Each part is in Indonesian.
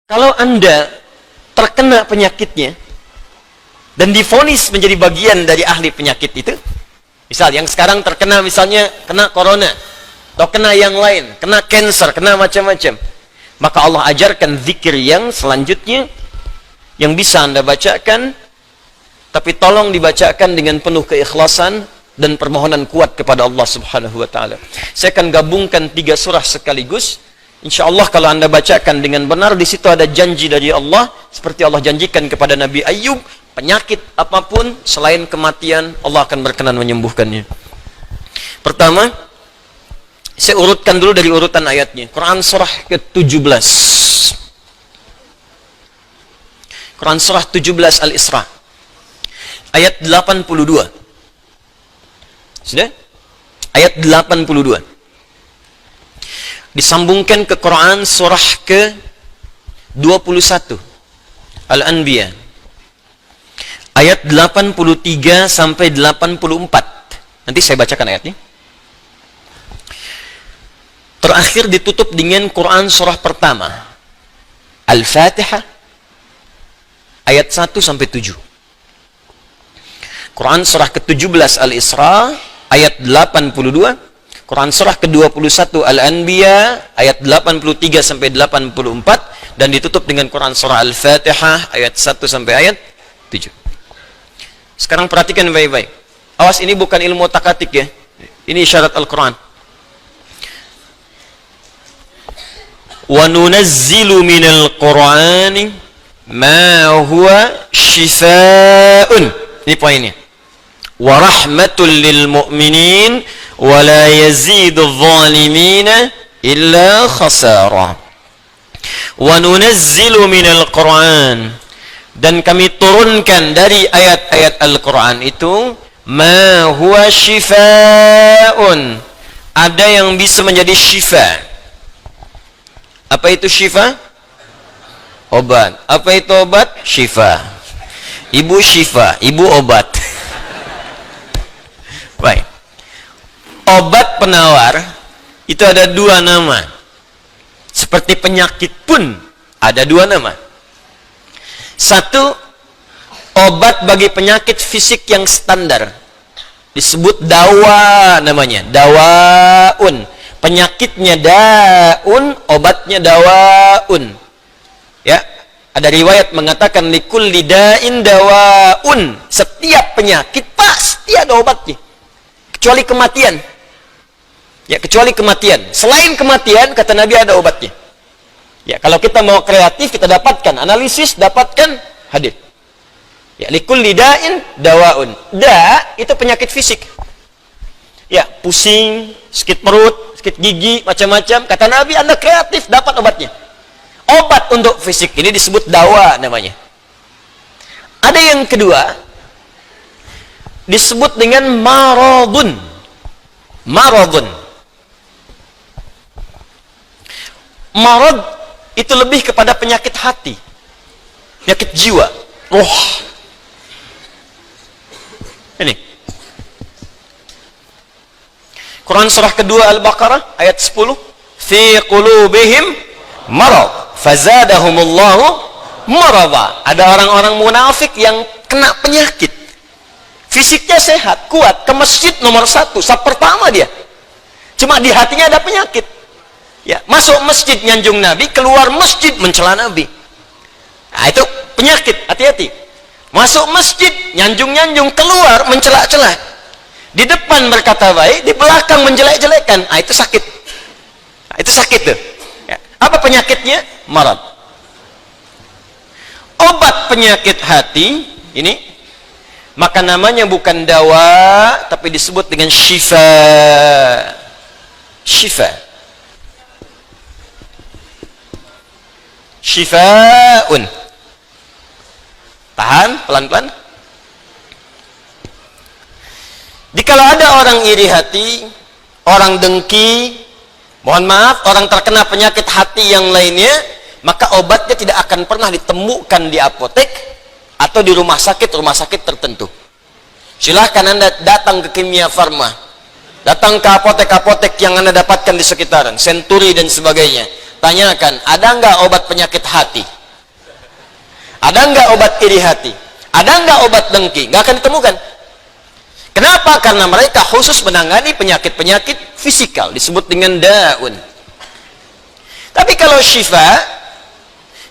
Kalau Anda terkena penyakitnya dan divonis menjadi bagian dari ahli penyakit itu, misal yang sekarang terkena misalnya kena corona atau kena yang lain, kena cancer, kena macam-macam, maka Allah ajarkan zikir yang selanjutnya yang bisa Anda bacakan, tapi tolong dibacakan dengan penuh keikhlasan dan permohonan kuat kepada Allah Subhanahu wa taala. Saya akan gabungkan 3 surah sekaligus. Insya Allah kalau Anda bacakan dengan benar, di situ ada janji dari Allah, seperti Allah janjikan kepada Nabi Ayub, penyakit apapun selain kematian, Allah akan berkenan menyembuhkannya. Pertama, saya urutkan dulu dari urutan ayatnya. Quran surah ke-17. Quran surah 17 Al-Isra. Ayat 82. Sudah? Ayat 82. Disambungkan ke Quran surah ke-21 Al-Anbiya ayat 83 sampai 84. Nanti saya bacakan ayatnya. Terakhir ditutup dengan Quran surah pertama Al-Fatihah ayat 1 sampai 7. Quran surah ke-17 Al-Isra ayat 82. Quran surah ke-21 Al-Anbiya ayat 83 sampai 84 dan ditutup dengan Quran surah Al-Fatihah ayat 1 sampai ayat 7. Sekarang perhatikan baik-baik. Awas, ini bukan ilmu takatik ya. Ini isyarat Al-Quran. Wa nunazzilu minal Qur'ani ma huwa shifaa'un. Ini poinnya. Wa rahmatul lil mu'minin wa la yazidul zalimina illa khasara. Wa nunazzilu minal Qur'an, dan kami turunkan dari ayat-ayat Al-Quran itu ma huwa shifaa'un, ada yang bisa menjadi syifa. Apa itu syifa? Obat. Apa itu obat? Syifa. Ibu syifa, ibu obat. Baik. Obat penawar itu ada 2 nama. Seperti penyakit pun ada 2 nama. Satu, obat bagi penyakit fisik yang standar, disebut dawa namanya, dawaun. Penyakitnya daun, obatnya dawaun. Ya, ada riwayat mengatakan likulli da'in dawaun. Setiap penyakit pasti ada obatnya, kecuali kematian. Ya, kecuali kematian. Selain kematian, kata Nabi, ada obatnya. Ya, kalau kita mau kreatif, kita dapatkan analisis, dapatkan hadis. Ya, likulli da'in dawaun. Da itu penyakit fisik. Ya, pusing, sakit perut, sakit gigi, macam-macam. Kata Nabi, Anda kreatif, dapat obatnya. Obat untuk fisik ini disebut dawa namanya. Ada yang kedua, disebut dengan maradun. Maradun. Marad itu lebih kepada penyakit hati, penyakit jiwa, roh. Ini Quran surah kedua Al-Baqarah ayat 10, fi qulubihim marad fazadahumullahu marada. Ada orang-orang munafik yang kena penyakit, fisiknya sehat, kuat, ke masjid nomor 1, saf pertama dia, cuma di hatinya ada penyakit. Ya, masuk masjid nyanjung Nabi, keluar masjid mencela Nabi. Nah, itu penyakit, hati-hati. Masuk masjid nyanjung-nyanjung, keluar mencela-cela. Di depan berkata baik, di belakang menjelek-jelekan. Ah, itu sakit. Ah, itu sakit tuh. Ya. Apa penyakitnya? Marad. Obat penyakit hati ini, maka namanya bukan dawa, tapi disebut dengan syifa. Syifa. Syifaun. Tahan, pelan-pelan. Jikalau ada orang iri hati, orang dengki, mohon maaf, orang terkena penyakit hati yang lainnya, maka obatnya tidak akan pernah ditemukan di apotek atau di rumah sakit tertentu. Silahkan Anda datang ke Kimia Farma, datang ke apotek-apotek yang Anda dapatkan di sekitaran, Century dan sebagainya. Tanyakan, ada nggak obat penyakit hati? Ada nggak obat iri hati? Ada nggak obat dengki? Nggak akan ditemukan. Kenapa? Karena mereka khusus menangani penyakit-penyakit fisikal, disebut dengan daun. Tapi kalau syifa,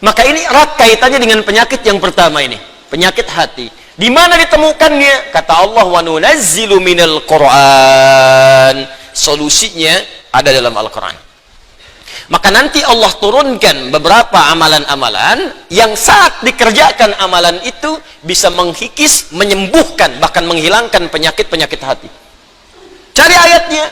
maka ini erat kaitannya dengan penyakit yang pertama ini, penyakit hati. Di mana ditemukannya? Kata Allah, wa nunazzilu minal Qur'an. Solusinya ada dalam Al-Quran. Maka nanti Allah turunkan beberapa amalan-amalan yang saat dikerjakan amalan itu bisa menghikis, menyembuhkan, bahkan menghilangkan penyakit-penyakit hati. Cari ayatnya.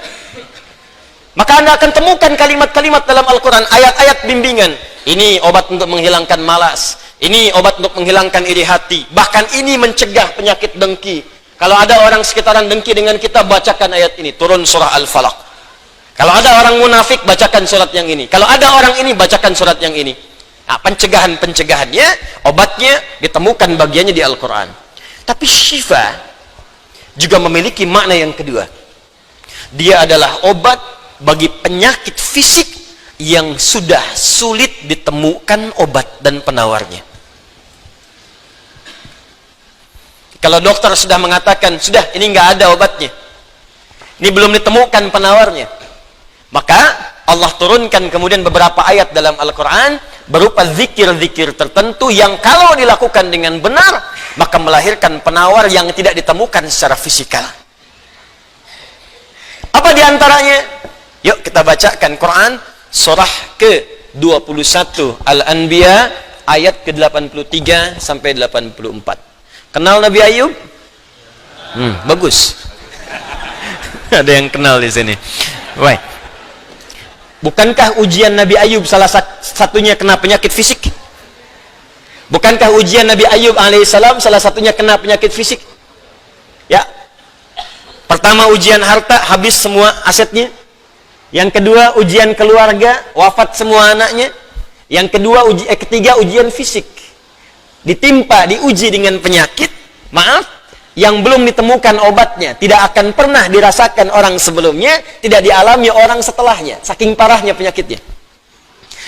Maka Anda akan temukan kalimat-kalimat dalam Al-Quran, ayat-ayat bimbingan. Ini obat untuk menghilangkan malas. Ini obat untuk menghilangkan iri hati. Bahkan ini mencegah penyakit dengki. Kalau ada orang sekitaran dengki dengan kita, bacakan ayat ini. Turun surah Al-Falaq. Kalau ada orang munafik, bacakan surat yang ini. Kalau ada orang ini, bacakan surat yang ini. Nah, pencegahan-pencegahannya, obatnya ditemukan bagiannya di Al-Quran. Tapi syifa juga memiliki makna yang kedua. Dia adalah obat bagi penyakit fisik yang sudah sulit ditemukan obat dan penawarnya. Kalau dokter sudah mengatakan, sudah ini nggak ada obatnya, ini belum ditemukan penawarnya, maka Allah turunkan kemudian beberapa ayat dalam Al-Quran berupa zikir-zikir tertentu yang kalau dilakukan dengan benar, maka melahirkan penawar yang tidak ditemukan secara fisikal. Apa diantaranya? Yuk kita bacakan Quran surah ke-21 Al-Anbiya ayat ke-83 sampai 84. Kenal Nabi Ayub? Bagus. Ada yang kenal di sini. Baik. Bukankah ujian Nabi Ayub salah satunya kena penyakit fisik? Bukankah ujian Nabi Ayub alaihissalam salah satunya kena penyakit fisik? Ya. Pertama ujian harta, habis semua asetnya. Yang kedua ujian keluarga, wafat semua anaknya. Yang kedua ketiga ujian fisik. Ditimpa, diuji dengan penyakit, maaf, yang belum ditemukan obatnya, tidak akan pernah dirasakan orang sebelumnya, tidak dialami orang setelahnya, saking parahnya penyakitnya.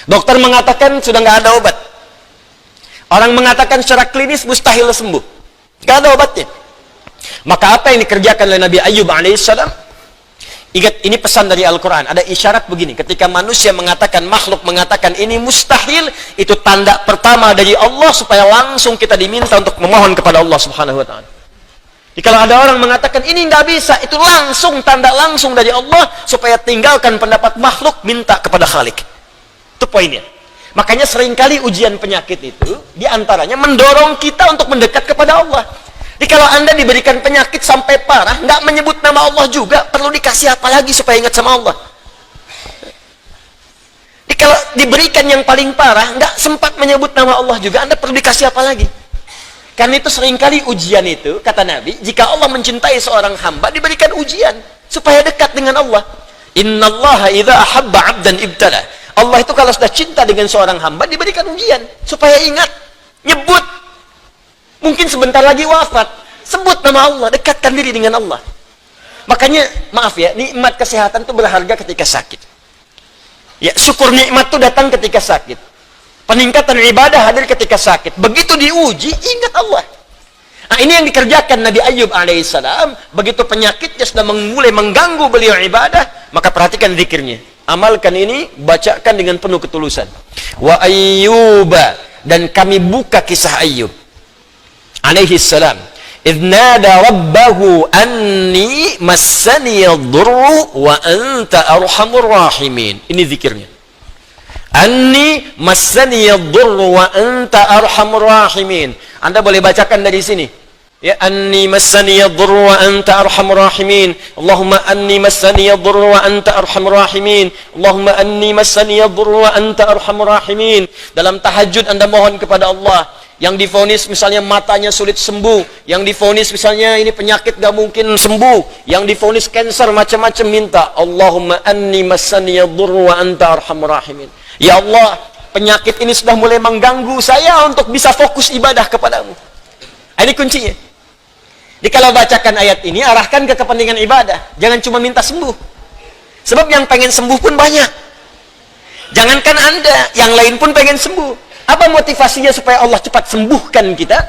Dokter mengatakan sudah nggak ada obat. Orang mengatakan secara klinis mustahil sembuh, nggak ada obatnya. Maka apa yang dikerjakan oleh Nabi Ayub alaihissalam? Ingat, ini pesan dari Al-Quran. Ada isyarat begini, ketika manusia mengatakan, makhluk mengatakan ini mustahil, itu tanda pertama dari Allah supaya langsung kita diminta untuk memohon kepada Allah subhanahu wa ta'ala. Jadi kalau ada orang mengatakan ini nggak bisa, itu langsung tanda langsung dari Allah supaya tinggalkan pendapat makhluk, minta kepada Khalik. Itu poinnya. Makanya seringkali ujian penyakit itu diantaranya mendorong kita untuk mendekat kepada Allah. Jadi kalau Anda diberikan penyakit sampai parah, nggak menyebut nama Allah juga, perlu dikasih apa lagi supaya ingat sama Allah? Jadi kalau diberikan yang paling parah, nggak sempat menyebut nama Allah juga, Anda perlu dikasih apa lagi? Karena itu seringkali ujian itu, kata Nabi, jika Allah mencintai seorang hamba, diberikan ujian supaya dekat dengan Allah. Innallaha idza ahabba 'abdan ibtala. Allah itu kalau sudah cinta dengan seorang hamba, diberikan ujian supaya ingat, nyebut. Mungkin sebentar lagi wafat, sebut nama Allah, dekatkan diri dengan Allah. Makanya, maaf ya, nikmat kesehatan itu berharga ketika sakit. Ya, syukur nikmat itu datang ketika sakit. Peningkatan ibadah hadir ketika sakit. Begitu diuji, ingat Allah. Nah, ini yang dikerjakan Nabi Ayub alaihissalam. Begitu penyakitnya sudah mulai mengganggu beliau ibadah, maka perhatikan zikirnya. Amalkan ini, bacakan dengan penuh ketulusan. Wa ayyuba, dan kami buka kisah Ayub alaihi salam, idnada rabbahu anni massani yadurru wa anta arhamur rahimin. Ini zikirnya. Anni massani yadurru wa anta arhamur rahimin. Anda boleh bacakan dari sini. Ya, anni massani yadurru wa anta arhamur rahimin. Allahumma anni massani yadurru wa anta arhamur rahimin. Allahumma anni massani yadurru wa anta arhamur rahimin. Dalam tahajud Anda mohon kepada Allah. Yang divonis misalnya matanya sulit sembuh, yang divonis misalnya ini penyakit gak mungkin sembuh, yang divonis cancer macam-macam, minta Allahumma anni massani yadurru wa anta arhamur rahimin. Ya Allah, penyakit ini sudah mulai mengganggu saya untuk bisa fokus ibadah kepadamu. Ini kuncinya. Jadi kalau bacakan ayat ini, arahkan ke kepentingan ibadah, jangan cuma minta sembuh. Sebab yang pengen sembuh pun banyak. Jangankan Anda, yang lain pun pengen sembuh. Apa motivasinya supaya Allah cepat sembuhkan kita?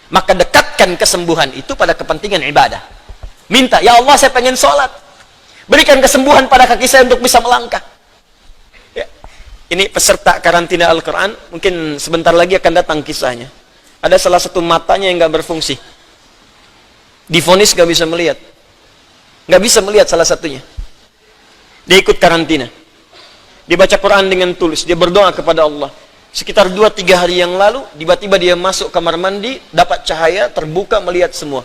Maka dekatkan kesembuhan itu pada kepentingan ibadah. Minta, ya Allah saya pengen sholat. Berikan kesembuhan pada kaki saya untuk bisa melangkah. Ya. Ini peserta karantina Al-Quran, mungkin sebentar lagi akan datang kisahnya. Ada salah satu matanya yang nggak berfungsi. Divonis nggak bisa melihat. Nggak bisa melihat salah satunya. Dia ikut karantina. Dia baca Quran dengan tulus, dia berdoa kepada Allah. Sekitar 2-3 hari yang lalu, tiba-tiba dia masuk kamar mandi, dapat cahaya, terbuka, melihat semua.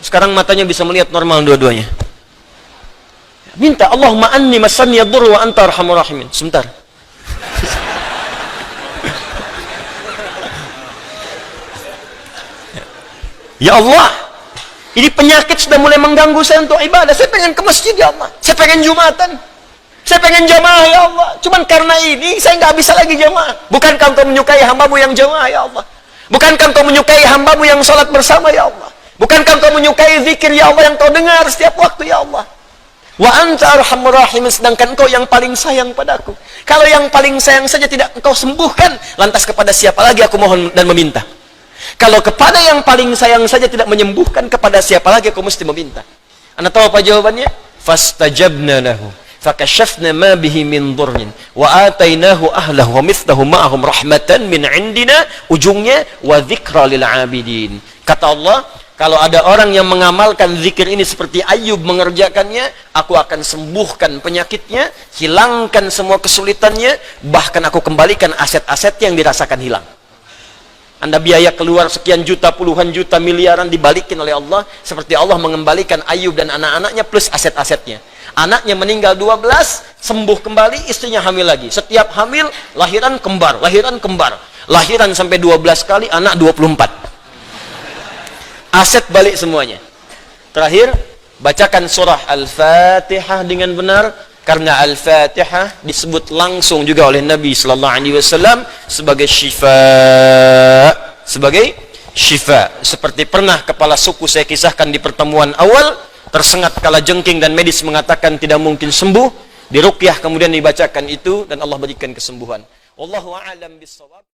Sekarang matanya bisa melihat normal dua-duanya. Minta, Allahumma anni masanni yadur wa anta arhamur rahimin. Sebentar. Ya Allah, ini penyakit sudah mulai mengganggu saya untuk ibadah. Saya pengen ke masjid ya Allah. Saya pengen Jumatan. Saya pengen jamaah ya Allah. Cuman karena ini saya nggak bisa lagi jamaah. Bukankah engkau menyukai hambamu yang jamaah ya Allah? Bukankah engkau menyukai hambamu yang sholat bersama ya Allah? Bukankah engkau menyukai zikir ya Allah yang kau dengar setiap waktu ya Allah? Wa anta arhamur rahimin, sedangkan engkau yang paling sayang padaku. Kalau yang paling sayang saja tidak engkau sembuhkan, lantas kepada siapa lagi aku mohon dan meminta? Kalau kepada yang paling sayang saja tidak menyembuhkan, kepada siapa lagi aku mesti meminta? Anda tahu apa jawabannya? Fastajabna lahu fakashafna ma bihi min dhurrin wa atainahu ahlahu wa mithlahu ma'ahum rahmatan min indina, ujungnya wa dzikra lil abidin. Kata Allah, kalau ada orang yang mengamalkan zikir ini seperti Ayub mengerjakannya, aku akan sembuhkan penyakitnya, hilangkan semua kesulitannya, bahkan aku kembalikan aset-aset yang dirasakan hilang. Anda biaya keluar sekian juta, puluhan juta, miliaran dibalikin oleh Allah, seperti Allah mengembalikan Ayub dan anak-anaknya plus aset-asetnya. Anaknya meninggal 12, sembuh kembali, istrinya hamil lagi. Setiap hamil, lahiran kembar, lahiran kembar. Lahiran sampai 12 kali, anak 24. Aset balik semuanya. Terakhir, bacakan surah Al-Fatihah dengan benar, karena Al-Fatihah disebut langsung juga oleh Nabi sallallahu alaihi wasallam sebagai syifa. Sebagai syifa. Seperti pernah kepala suku saya kisahkan di pertemuan awal, tersengat kala jengking dan medis mengatakan tidak mungkin sembuh, diruqyah kemudian dibacakan itu dan Allah berikan kesembuhan. Wallahu a'lam bishawab.